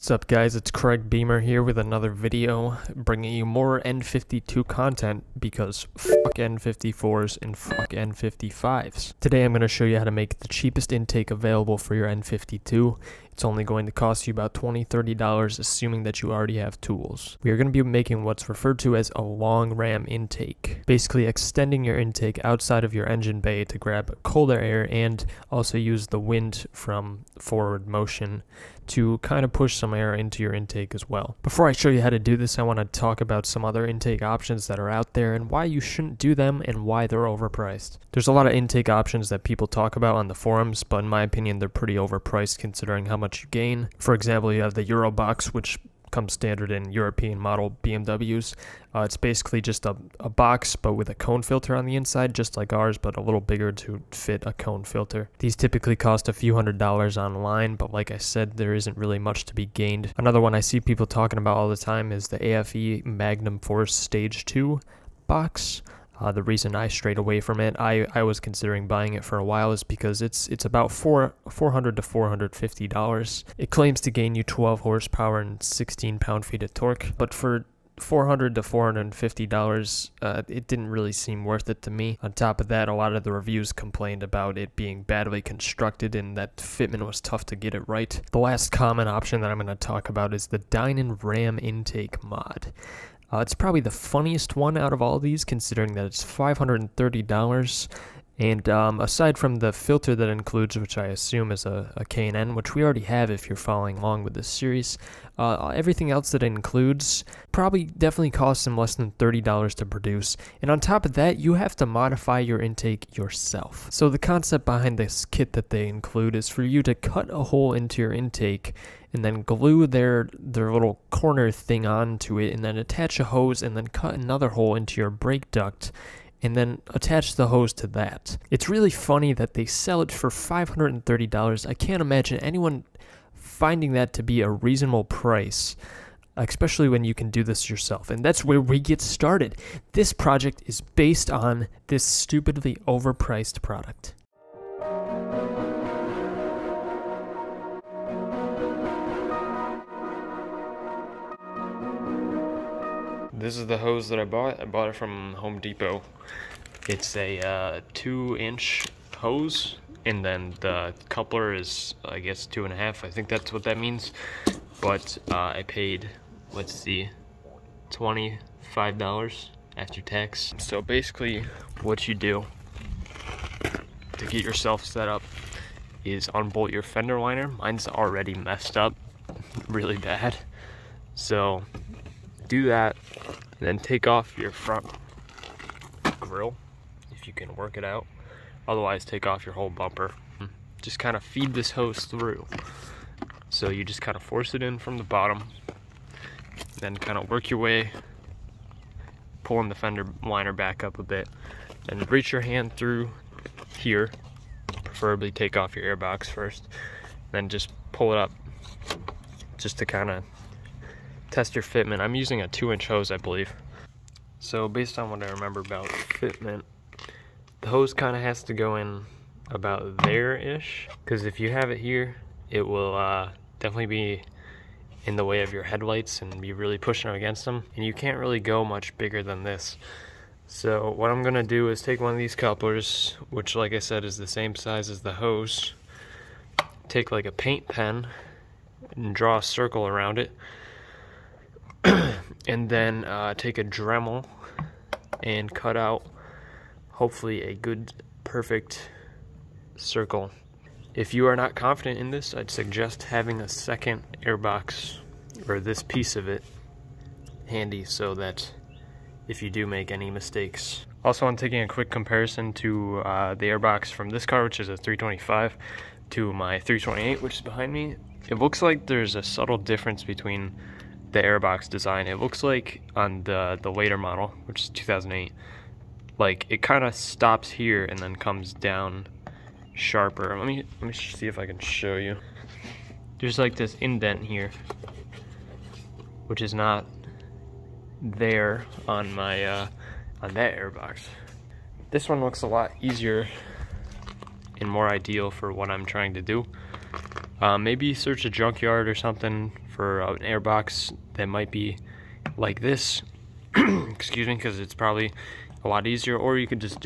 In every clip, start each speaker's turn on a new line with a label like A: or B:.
A: What's up guys, it's Craig Bimmer here with another video bringing you more N52 content because fuck N54s and fuck N55s. Today I'm going to show you how to make the cheapest intake available for your N52. It's only going to cost you about $20–$30 assuming that you already have tools. We are going to be making what's referred to as a long ram intake, basically extending your intake outside of your engine bay to grab colder air and also use the wind from forward motion to kind of push some air into your intake as well. Before I show you how to do this, I want to talk about some other intake options that are out there and why you shouldn't do them and why they're overpriced. There's a lot of intake options that people talk about on the forums, but in my opinion they're pretty overpriced considering how much you gain. For example, you have the Eurobox, which comes standard in European model BMWs. It's basically just a box but with a cone filter on the inside, just like ours, but a little bigger to fit a cone filter. These typically cost a few $100s online, but like I said, there isn't really much to be gained. Another one I see people talking about all the time is the AFE Magnum Force Stage 2 box. The reason I strayed away from it, I was considering buying it for a while, is because it's about $400 to $450. It claims to gain you 12 horsepower and 16 pound-feet of torque, but for $400 to $450, it didn't really seem worth it to me. On top of that, a lot of the reviews complained about it being badly constructed and that fitment was tough to get it right. The last common option that I'm going to talk about is the DINAN RAM intake mod. It's probably the funniest one out of all these, considering that it's $530. And aside from the filter that includes, which I assume is a K&N, which we already have if you're following along with this series, everything else that it includes probably definitely costs them less than $30 to produce. And on top of that, you have to modify your intake yourself. So the concept behind this kit that they include is for you to cut a hole into your intake and then glue their little corner thing onto it, and then attach a hose and then cut another hole into your brake duct and then attach the hose to that. It's really funny that they sell it for $530. I can't imagine anyone finding that to be a reasonable price, especially when you can do this yourself. And that's where we get started. This project is based on this stupidly overpriced product. This is the hose that I bought. I bought it from Home Depot. It's a 2-inch hose, and then the coupler is, I guess, 2.5. I think that's what that means. But I paid, let's see, $25 after tax. So basically, what you do to get yourself set up is unbolt your fender liner. Mine's already messed up really bad. So do that, and then take off your front grill if you can work it out. Otherwise, take off your whole bumper. Just kind of feed this hose through. So you just kind of force it in from the bottom, then kind of work your way, pulling the fender liner back up a bit, and reach your hand through here. Preferably take off your airbox first, then just pull it up just to kind of test your fitment. I'm using a 2-inch hose, I believe. So based on what I remember about fitment, the hose kind of has to go in about there-ish, because if you have it here, it will definitely be in the way of your headlights and be really pushing against them, and you can't really go much bigger than this. So what I'm gonna do is take one of these couplers, which like I said is the same size as the hose, take like a paint pen and draw a circle around it, and then take a Dremel and cut out hopefully a good perfect circle. If you are not confident in this, I'd suggest having a second airbox, or this piece of it, handy so that if you do make any mistakes. Also, I'm taking a quick comparison to the airbox from this car, which is a 325, to my 328, which is behind me. It looks like there's a subtle difference between the airbox design. It looks like on the later model, which is 2008, like it kind of stops here and then comes down sharper. Let me see if I can show you. There's like this indent here, which is not there on my on that airbox. This one looks a lot easier and more ideal for what I'm trying to do. Maybe search a junkyard or something for an airbox that might be like this. Excuse me, because it's probably a lot easier. Or you could just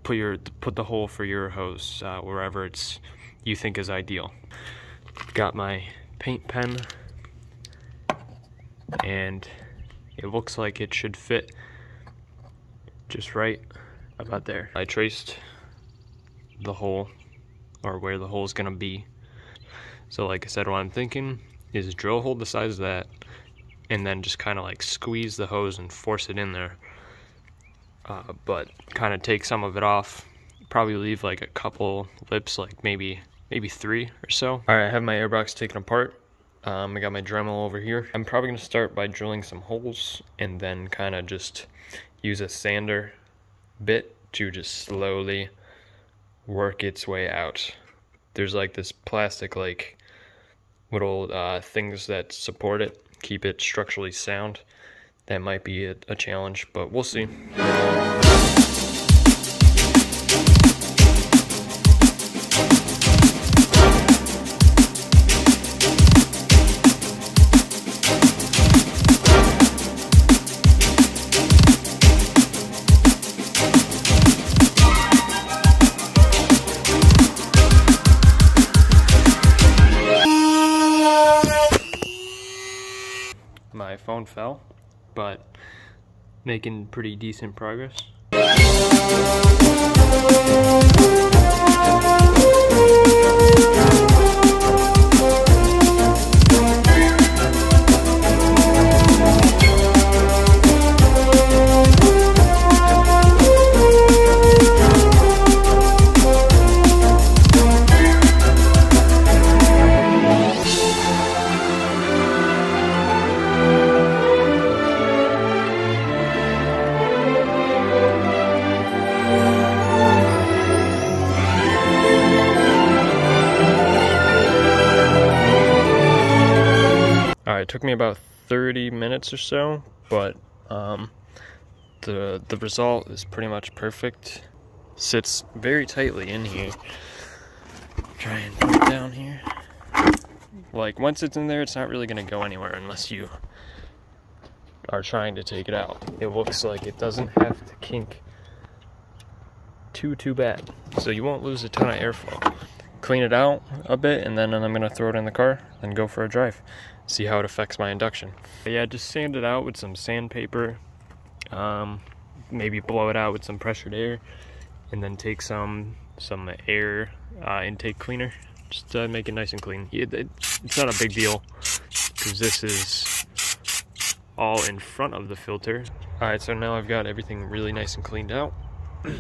A: put the hole for your hose wherever you think is ideal. Got my paint pen, and it looks like it should fit just right about there. I traced the hole, or where the hole is gonna be. So like I said, what I'm thinking is drill a hole the size of that, and then just kind of like squeeze the hose and force it in there. But kind of take some of it off. Probably leave like a couple lips, like maybe 3 or so. All right, I have my airbox taken apart. I got my Dremel over here. I'm probably gonna start by drilling some holes and then kind of just use a sander bit to just slowly work its way out. There's like this plastic like little things that support it, keep it structurally sound. That might be a challenge, but we'll see. My phone fell, but making pretty decent progress. It took me about 30 minutes or so, but the result is pretty much perfect. Sits very tightly in here. Try and put it down here. Like once it's in there, it's not really gonna go anywhere unless you are trying to take it out. It looks like it doesn't have to kink too bad, so you won't lose a ton of airflow. Clean it out a bit, and then I'm gonna throw it in the car and go for a drive. See how it affects my induction. But yeah, just sand it out with some sandpaper. Maybe blow it out with some pressured air, and then take some air intake cleaner. Just make it nice and clean. It's not a big deal because this is all in front of the filter. All right, so now I've got everything really nice and cleaned out.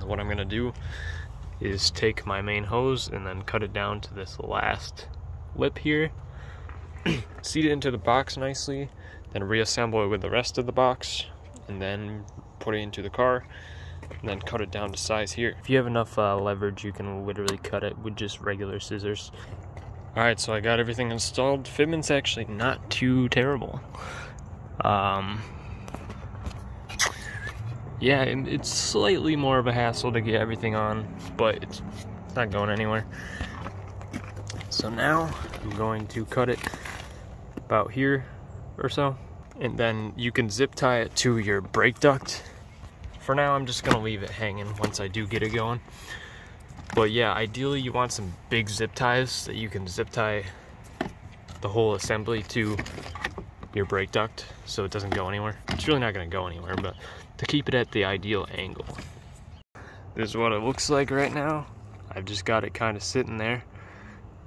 A: What I'm gonna do is take my main hose and then cut it down to this last lip here. Seat it into the box nicely, then reassemble it with the rest of the box, and then put it into the car, and then cut it down to size here. If you have enough leverage, you can literally cut it with just regular scissors. Alright, so I got everything installed. Fitment's actually not too terrible. Yeah, it's slightly more of a hassle to get everything on, but it's not going anywhere. So now I'm going to cut it about here or so, and then you can zip tie it to your brake duct. For now, I'm just gonna leave it hanging once I do get it going. But yeah, ideally you want some big zip ties that you can zip tie the whole assembly to your brake duct so it doesn't go anywhere. It's really not gonna go anywhere, but to keep it at the ideal angle. This is what it looks like right now. I've just got it kind of sitting there,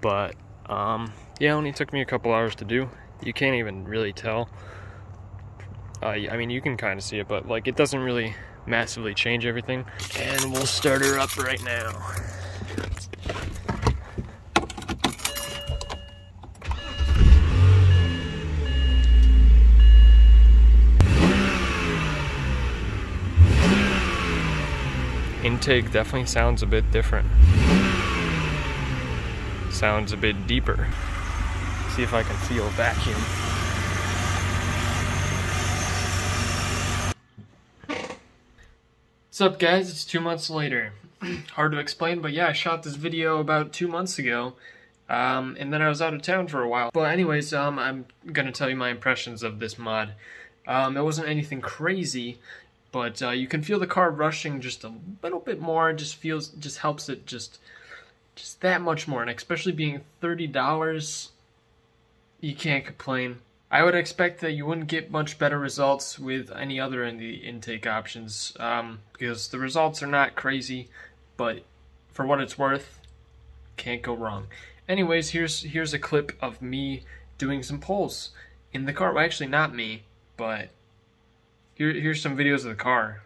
A: but yeah, it only took me a couple hours to do. You can't even really tell. I mean, you can kind of see it, but like it doesn't really massively change everything. And we'll start her up right now. Intake definitely sounds a bit different. Sounds a bit deeper. See if I can feel vacuum. What's up, guys? It's 2 months later. Hard to explain, but yeah, I shot this video about 2 months ago, And then I was out of town for a while. But anyways, I'm gonna tell you my impressions of this mod. It wasn't anything crazy, but you can feel the car rushing just a little bit more. It just helps it just that much more. And especially being $30, you can't complain. I would expect that you wouldn't get much better results with any other in the intake options, because the results are not crazy, but for what it's worth, can't go wrong. Anyways, here's a clip of me doing some pulls in the car. Well, actually not me, but here's some videos of the car.